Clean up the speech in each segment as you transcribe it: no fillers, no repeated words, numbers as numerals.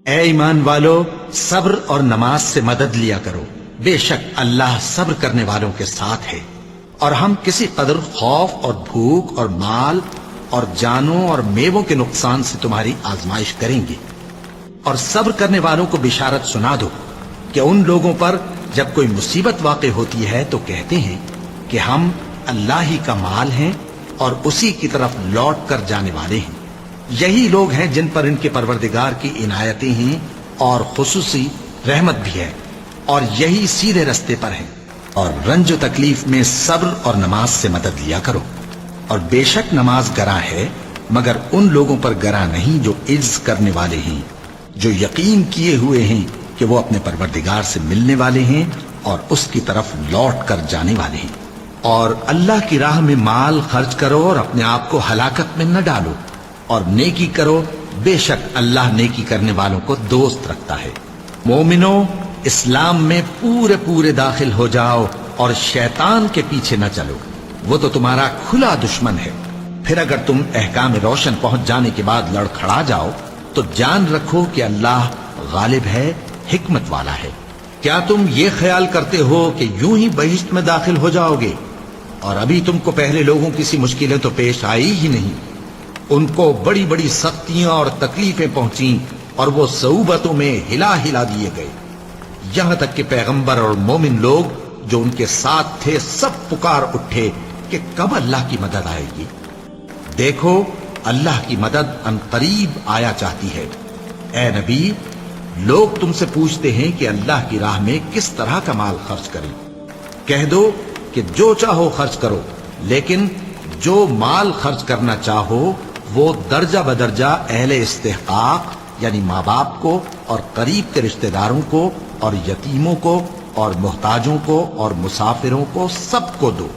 اے ایمان والو، صبر اور نماز سے مدد لیا کرو، بے شک اللہ صبر کرنے والوں کے ساتھ ہے۔ اور ہم کسی قدر خوف اور بھوک اور مال اور جانوں اور میووں کے نقصان سے تمہاری آزمائش کریں گے، اور صبر کرنے والوں کو بشارت سنا دو کہ ان لوگوں پر جب کوئی مصیبت واقع ہوتی ہے تو کہتے ہیں کہ ہم اللہ ہی کا مال ہیں اور اسی کی طرف لوٹ کر جانے والے ہیں۔ یہی لوگ ہیں جن پر ان کے پروردگار کی عنایتیں ہیں اور خصوصی رحمت بھی ہے، اور یہی سیدھے رستے پر ہیں۔ اور رنج و تکلیف میں صبر اور نماز سے مدد لیا کرو، اور بے شک نماز گراں ہے، مگر ان لوگوں پر گراں نہیں جو عجز کرنے والے ہیں، جو یقین کیے ہوئے ہیں کہ وہ اپنے پروردگار سے ملنے والے ہیں اور اس کی طرف لوٹ کر جانے والے ہیں۔ اور اللہ کی راہ میں مال خرچ کرو اور اپنے آپ کو ہلاکت میں نہ ڈالو، اور نیکی کرو، بے شک اللہ نیکی کرنے والوں کو دوست رکھتا ہے۔ مومنو، اسلام میں پورے پورے داخل ہو جاؤ اور شیطان کے پیچھے نہ چلو، وہ تو تمہارا کھلا دشمن ہے۔ پھر اگر تم احکام روشن پہنچ جانے کے بعد لڑکھڑا جاؤ تو جان رکھو کہ اللہ غالب ہے، حکمت والا ہے۔ کیا تم یہ خیال کرتے ہو کہ یوں ہی بہشت میں داخل ہو جاؤ گے؟ اور ابھی تم کو پہلے لوگوں کی سی مشکلیں تو پیش آئی ہی نہیں، ان کو بڑی بڑی سختیاں اور تکلیفیں پہنچیں اور وہ صعوبتوں میں ہلا ہلا دیے گئے، یہاں تک کہ پیغمبر اور مومن لوگ جو ان کے ساتھ تھے سب پکار اٹھے کہ کب اللہ کی مدد آئے گی۔ دیکھو، اللہ کی مدد ان قریب آیا چاہتی ہے۔ اے نبی، لوگ تم سے پوچھتے ہیں کہ اللہ کی راہ میں کس طرح کا مال خرچ کریں۔ کہہ دو کہ جو چاہو خرچ کرو، لیکن جو مال خرچ کرنا چاہو وہ درجہ بدرجہ اہل استحقاق یعنی ماں باپ کو اور قریب کے رشتہ داروں کو اور یتیموں کو اور محتاجوں کو اور مسافروں کو سب کو دو،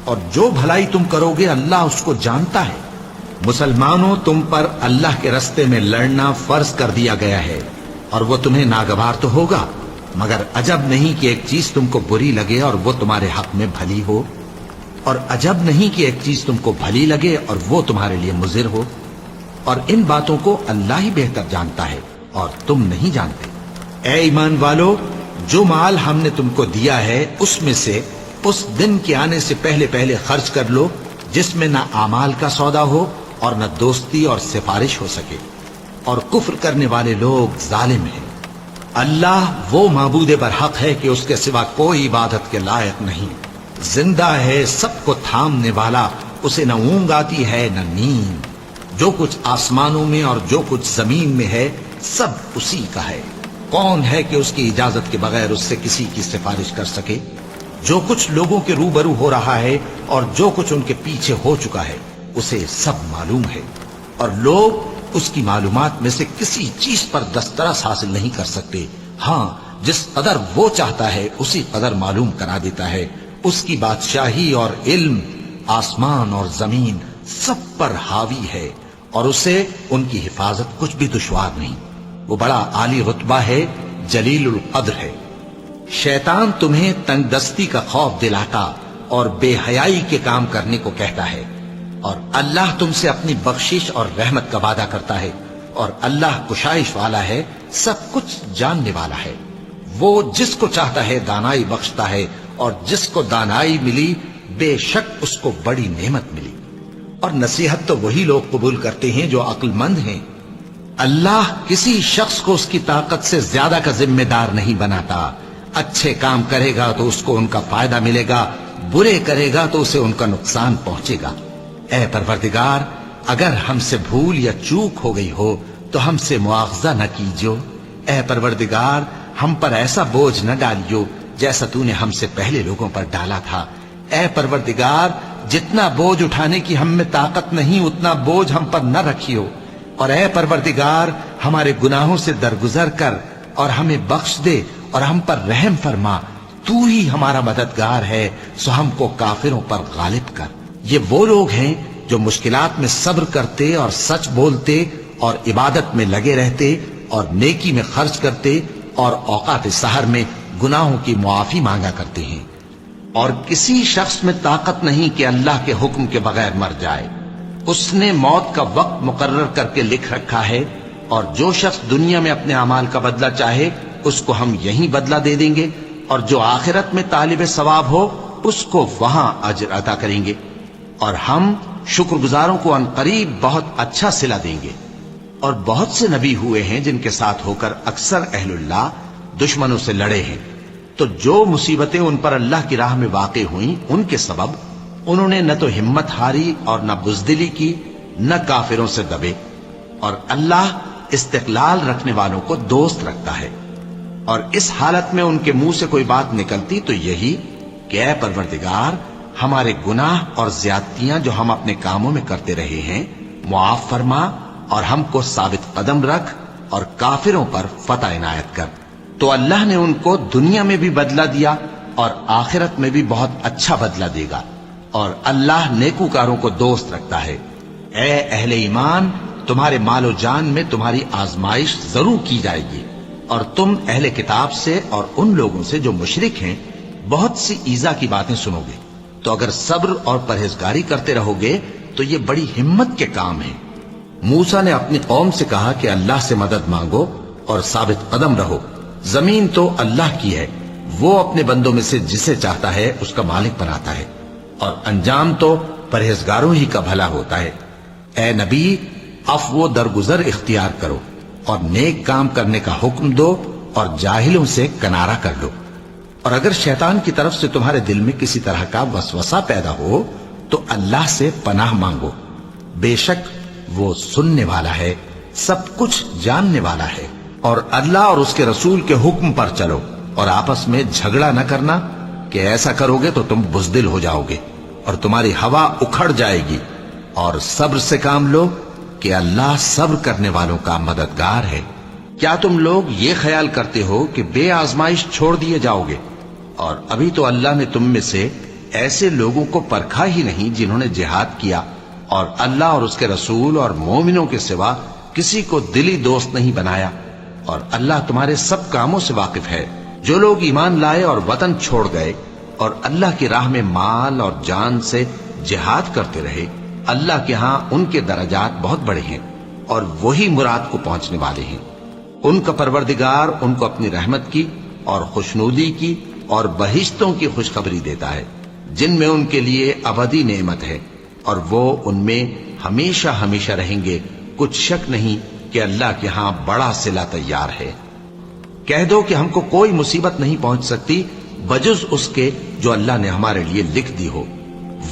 اور جو بھلائی تم کرو گے اللہ اس کو جانتا ہے۔ مسلمانوں، تم پر اللہ کے رستے میں لڑنا فرض کر دیا گیا ہے، اور وہ تمہیں ناگوار تو ہوگا، مگر عجب نہیں کہ ایک چیز تم کو بری لگے اور وہ تمہارے حق میں بھلی ہو، اور عجب نہیں کہ ایک چیز تم کو بھلی لگے اور وہ تمہارے لیے مضر ہو، اور ان باتوں کو اللہ ہی بہتر جانتا ہے اور تم نہیں جانتے۔ اے ایمان والو، جو مال ہم نے تم کو دیا ہے اس میں سے اس دن کے آنے سے پہلے پہلے خرچ کر لو جس میں نہ اعمال کا سودا ہو اور نہ دوستی اور سفارش ہو سکے، اور کفر کرنے والے لوگ ظالم ہیں۔ اللہ وہ معبود برحق ہے کہ اس کے سوا کوئی عبادت کے لائق نہیں، زندہ ہے، سب کو تھامنے والا، اسے نہ اونگ آتی ہے نہ نیند، جو کچھ آسمانوں میں اور جو کچھ زمین میں ہے سب اسی کا ہے۔ کون ہے کہ اس کی اجازت کے بغیر اس سے کسی کی سفارش کر سکے؟ جو کچھ لوگوں کے روبرو ہو رہا ہے اور جو کچھ ان کے پیچھے ہو چکا ہے اسے سب معلوم ہے، اور لوگ اس کی معلومات میں سے کسی چیز پر دسترس حاصل نہیں کر سکتے۔ ہاں، جس قدر وہ چاہتا ہے اسی قدر معلوم کرا دیتا ہے۔ اس کی بادشاہی اور علم آسمان اور زمین سب پر حاوی ہے، اور اسے ان کی حفاظت کچھ بھی دشوار نہیں۔ وہ بڑا عالی رتبہ ہے، جلیل القدر ہے۔ شیطان تمہیں تنگ دستی کا خوف دلاتا اور بے حیائی کے کام کرنے کو کہتا ہے، اور اللہ تم سے اپنی بخشش اور رحمت کا وعدہ کرتا ہے، اور اللہ کشائش والا ہے، سب کچھ جاننے والا ہے۔ وہ جس کو چاہتا ہے دانائی بخشتا ہے، اور جس کو دانائی ملی بے شک اس کو بڑی نعمت ملی۔ اور نصیحت تو وہی لوگ قبول کرتے ہیں جو عقل مند ہیں۔ اللہ کسی شخص کو اس کی طاقت سے زیادہ کا ذمہ دار نہیں بناتا۔ اچھے کام کرے گا تو اس کو ان کا فائدہ ملے گا، برے کرے گا تو اسے ان کا نقصان پہنچے گا۔ اے پروردگار، اگر ہم سے بھول یا چوک ہو گئی ہو تو ہم سے مواخذہ نہ کیجو۔ اے پروردگار، ہم پر ایسا بوجھ نہ ڈالیو جیسا تو نے ہم سے پہلے لوگوں پر ڈالا تھا۔ اے پروردگار، جتنا بوجھ اٹھانے کی ہم میں طاقت نہیں اتنا بوجھ ہم پر نہ رکھیو، اور اے پروردگار ہمارے گناہوں سے درگزر کر اور ہمیں بخش دے اور ہم پر رحم فرما، تو ہی ہمارا مددگار ہے، سو ہم کو کافروں پر غالب کر۔ یہ وہ لوگ ہیں جو مشکلات میں صبر کرتے اور سچ بولتے اور عبادت میں لگے رہتے اور نیکی میں خرچ کرتے اور اوقات سحر میں گناہوں کی معافی مانگا کرتے ہیں۔ اور کسی شخص میں طاقت نہیں کہ اللہ کے حکم کے بغیر مر جائے۔ اس نے موت کا وقت مقرر کر کے لکھ رکھا ہے، اور جو شخص دنیا میں اپنے اعمال کا بدلہ چاہے اس کو ہم یہیں بدلہ دے دیں گے، اور جو آخرت میں طالب ثواب ہو اس کو وہاں اجر عطا کریں گے، اور ہم شکر گزاروں کو عنقریب بہت اچھا صلہ دیں گے۔ اور بہت سے نبی ہوئے ہیں جن کے ساتھ ہو کر اکثر اہل اللہ دشمنوں سے لڑے ہیں، تو جو مصیبتیں ان پر اللہ کی راہ میں واقع ہوئیں ان کے سبب انہوں نے نہ تو ہمت ہاری اور نہ بزدلی کی، نہ کافروں سے دبے، اور اللہ استقلال رکھنے والوں کو دوست رکھتا ہے۔ اور اس حالت میں ان کے منہ سے کوئی بات نکلتی تو یہی کہ اے پروردگار، ہمارے گناہ اور زیادتیاں جو ہم اپنے کاموں میں کرتے رہے ہیں معاف فرما، اور ہم کو ثابت قدم رکھ، اور کافروں پر فتح عنایت کر۔ تو اللہ نے ان کو دنیا میں بھی بدلہ دیا اور آخرت میں بھی بہت اچھا بدلہ دے گا، اور اللہ نیکوکاروں کو دوست رکھتا ہے۔ اے اہل ایمان، تمہارے مال و جان میں تمہاری آزمائش ضرور کی جائے گی، اور تم اہل کتاب سے اور ان لوگوں سے جو مشرک ہیں بہت سی ایذا کی باتیں سنو گے، تو اگر صبر اور پرہیزگاری کرتے رہو گے تو یہ بڑی ہمت کے کام ہیں۔ موسیٰ نے اپنی قوم سے کہا کہ اللہ سے مدد مانگو اور ثابت قدم رہو، زمین تو اللہ کی ہے، وہ اپنے بندوں میں سے جسے چاہتا ہے اس کا مالک بناتا ہے، اور انجام تو پرہیزگاروں ہی کا بھلا ہوتا ہے۔ اے نبی، عفو و درگزر اختیار کرو اور نیک کام کرنے کا حکم دو، اور جاہلوں سے کنارہ کر لو۔ اور اگر شیطان کی طرف سے تمہارے دل میں کسی طرح کا وسوسہ پیدا ہو تو اللہ سے پناہ مانگو، بے شک وہ سننے والا ہے، سب کچھ جاننے والا ہے۔ اور اللہ اور اس کے رسول کے حکم پر چلو، اور آپس میں جھگڑا نہ کرنا کہ ایسا کرو گے تو تم بزدل ہو جاؤ گے اور تمہاری ہوا اکھڑ جائے گی، اور صبر سے کام لو کہ اللہ صبر کرنے والوں کا مددگار ہے۔ کیا تم لوگ یہ خیال کرتے ہو کہ بے آزمائش چھوڑ دیے جاؤ گے؟ اور ابھی تو اللہ نے تم میں سے ایسے لوگوں کو پرکھا ہی نہیں جنہوں نے جہاد کیا، اور اللہ اور اس کے رسول اور مومنوں کے سوا کسی کو دلی دوست نہیں بنایا، اور اللہ تمہارے سب کاموں سے واقف ہے۔ جو لوگ ایمان لائے اور وطن چھوڑ گئے اور اللہ کی راہ میں مال اور جان سے جہاد کرتے رہے، اللہ کے ہاں ان کے درجات بہت بڑے ہیں، اور وہی مراد کو پہنچنے والے ہیں۔ ان کا پروردگار ان کو اپنی رحمت کی اور خوشنودی کی اور بہشتوں کی خوشخبری دیتا ہے، جن میں ان کے لیے ابدی نعمت ہے، اور وہ ان میں ہمیشہ ہمیشہ رہیں گے۔ کچھ شک نہیں کہ اللہ کے ہاں بڑا صلہ تیار ہے۔ کہہ دو کہ ہم کو کوئی مصیبت نہیں پہنچ سکتی بجز اس کے جو اللہ نے ہمارے لیے لکھ دی ہو،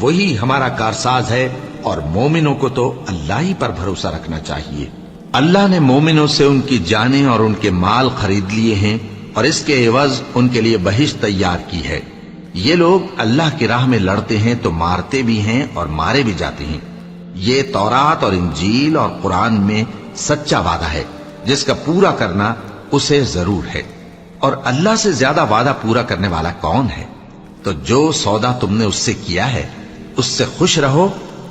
وہی ہمارا کارساز ہے، اور مومنوں کو تو اللہ ہی پر بھروسہ رکھنا چاہیے۔ اللہ نے مومنوں سے ان کی جانیں اور ان کے مال خرید لیے ہیں، اور اس کے عوض ان کے لیے بہشت تیار کی ہے۔ یہ لوگ اللہ کی راہ میں لڑتے ہیں تو مارتے بھی ہیں اور مارے بھی جاتے ہیں۔ یہ تورات اور انجیل اور قرآن میں سچا وعدہ ہے جس کا پورا کرنا اسے ضرور ہے، اور اللہ سے زیادہ وعدہ پورا کرنے والا کون ہے؟ تو جو سودا تم نے اس سے کیا ہے اس سے خوش رہو،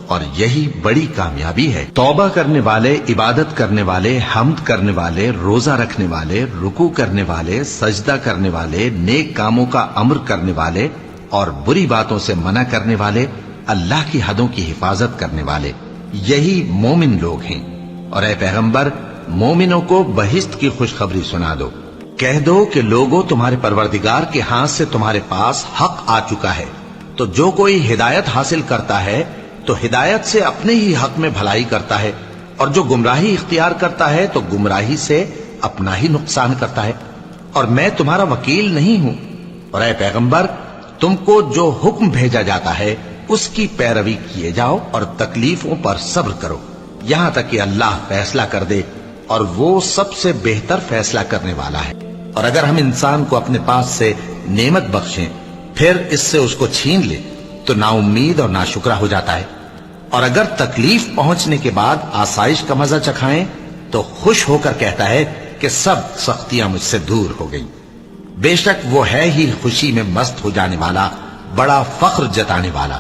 اور یہی بڑی کامیابی ہے۔ توبہ کرنے والے، عبادت کرنے والے، حمد کرنے والے، روزہ رکھنے والے، رکوع کرنے والے، سجدہ کرنے والے، نیک کاموں کا امر کرنے والے اور بری باتوں سے منع کرنے والے، اللہ کی حدوں کی حفاظت کرنے والے، یہی مومن لوگ ہیں۔ اور اے پیغمبر، مومنوں کو بہشت کی خوشخبری سنا دو۔ کہہ دو کہ لوگوں، تمہارے پروردگار کے ہاتھ سے تمہارے پاس حق آ چکا ہے، تو جو کوئی ہدایت حاصل کرتا ہے تو ہدایت سے اپنے ہی حق میں بھلائی کرتا ہے، اور جو گمراہی اختیار کرتا ہے تو گمراہی سے اپنا ہی نقصان کرتا ہے، اور میں تمہارا وکیل نہیں ہوں۔ اور اے پیغمبر، تم کو جو حکم بھیجا جاتا ہے اس کی پیروی کیے جاؤ، اور تکلیفوں پر صبر کرو یہاں تک کہ اللہ فیصلہ کر دے، اور وہ سب سے بہتر فیصلہ کرنے والا ہے۔ اور اگر ہم انسان کو اپنے پاس سے نعمت بخشیں پھر اس سے اس کو چھین لے تو نا امید اور ناشکرا ہو جاتا ہے، اور اگر تکلیف پہنچنے کے بعد آسائش کا مزہ چکھائیں تو خوش ہو کر کہتا ہے کہ سب سختیاں مجھ سے دور ہو گئیں۔ بے شک وہ ہے ہی خوشی میں مست ہو جانے والا، بڑا فخر جتانے والا۔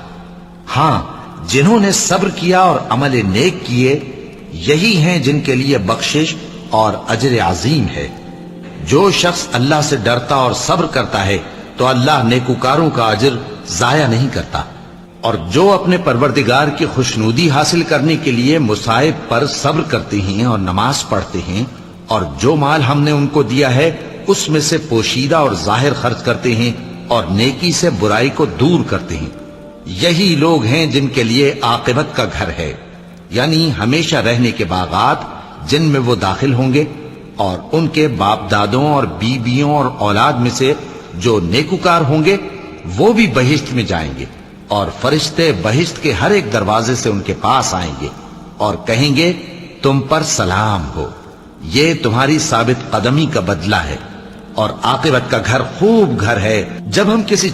ہاں، جنہوں نے صبر کیا اور عمل نیک کیے، یہی ہیں جن کے لیے بخشش اور اجر عظیم ہے۔ جو شخص اللہ سے ڈرتا اور صبر کرتا ہے تو اللہ نیکوکاروں کا اجر ضائع نہیں کرتا۔ اور جو اپنے پروردگار کی خوشنودی حاصل کرنے کے لیے مصائب پر صبر کرتے ہیں اور نماز پڑھتے ہیں، اور جو مال ہم نے ان کو دیا ہے اس میں سے پوشیدہ اور ظاہر خرچ کرتے ہیں اور نیکی سے برائی کو دور کرتے ہیں، یہی لوگ ہیں جن کے لیے عاقبت کا گھر ہے، یعنی ہمیشہ رہنے کے باغات جن میں وہ داخل ہوں گے، اور ان کے باپ دادوں اور بیویوں اور اولاد میں سے جو نیکوکار ہوں گے وہ بھی بہشت میں جائیں گے، اور فرشتے بہشت کے ہر ایک دروازے سے ان کے پاس آئیں گے اور کہیں گے تم پر سلام ہو، یہ تمہاری ثابت قدمی کا بدلہ ہے، اور عاقبت کا گھر خوب گھر ہے۔ جب ہم کسی